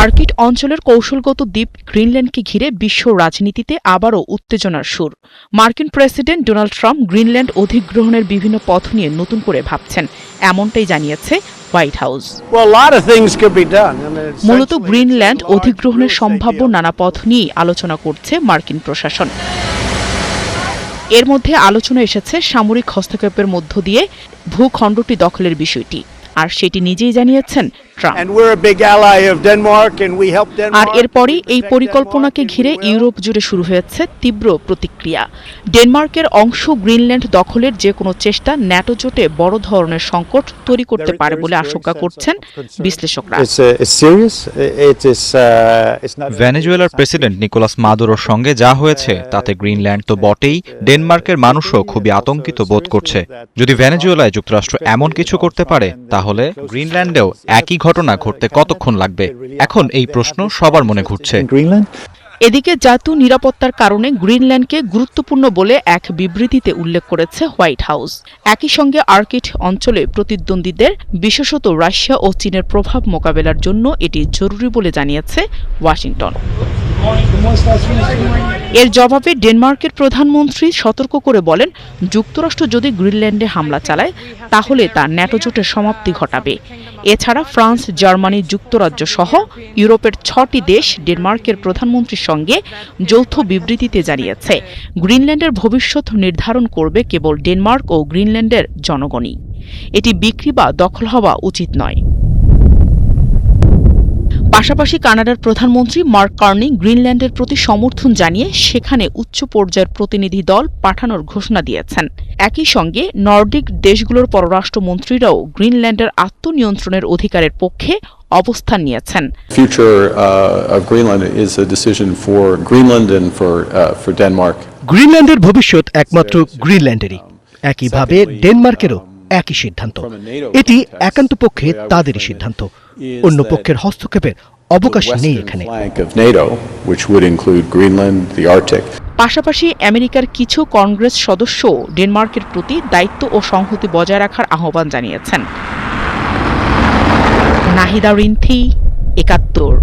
Arctic অঞ্চলের কৌশলগত দ্বীপ গ্রিনল্যান্ডকে ঘিরে বিশ্ব রাজনীতিতে আবারও উত্তেজনার সুর। মার্কিন প্রেসিডেন্ট ডোনাল্ড ট্রাম্প গ্রিনল্যান্ড অধিগ্রহণের বিভিন্ন পথ নিয়ে নতুন করে ভাবছেন, এমনটাই জানিয়েছে হোয়াইট হাউস। মূলত গ্রিনল্যান্ড অধিগ্রহণের সম্ভাব্য নানা পথ নিয়ে আলোচনা করছে মার্কিন প্রশাসন। এর মধ্যে আলোচনা এসেছে সামরিক হস্তক্ষেপের মধ্য দিয়ে ভূখণ্ডটি দখলের বিষয়টি, আর সেটি নিজেই জানিয়েছেন ট্রাম্প। আর এরপরই এই পরিকল্পনাকে ঘিরে ইউরোপ জুড়ে শুরু হয়েছে তীব্র প্রতিক্রিয়া। ডেনমার্কের অংশ গ্রিনল্যান্ড দখলের যে কোনো চেষ্টা ন্যাটো জোটে বড় ধরনের সংকট তৈরি করতে পারে বলে আশঙ্কা করছেন বিশ্লেষকরা। ভেনেজুয়েলার প্রেসিডেন্ট নিকোলাস মাদুরোর সঙ্গে যা হয়েছে তাতে গ্রিনল্যান্ড তো বটেই, ডেনমার্কের মানুষও খুবই আতঙ্কিত বোধ করছে। যদি ভেনেজুয়েলায় যুক্তরাষ্ট্র এমন কিছু করতে পারে, তাহলে গ্রিনল্যান্ডেও একই ঘটনা ঘটতে কতক্ষণ লাগবে? এখন এই প্রশ্ন সবার মনে ঘুরছে। এদিকে জাতীয় নিরাপত্তার কারণে গ্রিনল্যান্ডকে গুরুত্বপূর্ণ বলে এক বিবৃতিতে উল্লেখ করেছে হোয়াইট হাউস। একই সঙ্গে আর্কটিক অঞ্চলে প্রতিদ্বন্দ্বীদের, বিশেষত রাশিয়া ও চীনের প্রভাব মোকাবেলার জন্য এটি জরুরি বলে জানিয়েছে ওয়াশিংটন। এর জবাবে ডেনমার্কের প্রধানমন্ত্রী সতর্ক করে বলেন, যুক্তরাষ্ট্র যদি গ্রিনল্যান্ডে হামলা চালায় তাহলে তা ন্যাটো জোটের সমাপ্তি ঘটাবে। এছাড়া ফ্রান্স, জার্মানি, যুক্তরাজ্য সহ ইউরোপের 6টি দেশ ডেনমার্কের প্রধানমন্ত্রীর সঙ্গে যৌথ বিবৃতিতে জানিয়েছে, গ্রিনল্যান্ডের ভবিষ্যৎ নির্ধারণ করবে কেবল ডেনমার্ক ও গ্রিনল্যান্ডের জনগণই। এটি বিক্রি বা দখল হওয়া উচিত নয়। পাশাপাশি কানাডার প্রধানমন্ত্রী মার্ক কার্নি গ্রিনল্যান্ডের প্রতি সমর্থন জানিয়ে সেখানে উচ্চ পর্যায়ের প্রতিনিধি দল পাঠানোর ঘোষণা দিয়েছেন। একই সঙ্গে নর্ডিক দেশগুলোর পররাষ্ট্রমন্ত্রীরাও গ্রিনল্যান্ডের আত্মনিয়ন্ত্রণের অধিকারের পক্ষে অবস্থান নিয়েছেন। গ্রিনল্যান্ডের ভবিষ্যৎ একমাত্র গ্রিনল্যান্ডেরই, একইভাবে ডেনমার্কেরও একই সিদ্ধান্ত। এটি একান্তপক্ষে তাদেরই সিদ্ধান্ত, অন্য পক্ষের হস্তক্ষেপের অবকাশ নেই এখানে। পাশাপাশি আমেরিকার কিছু কংগ্রেস সদস্য ডেনমার্কের প্রতি দায়িত্ব ও সংহতি বজায় রাখার আহ্বান জানিয়েছেন। নাহিদা রিন্থি, ৭১।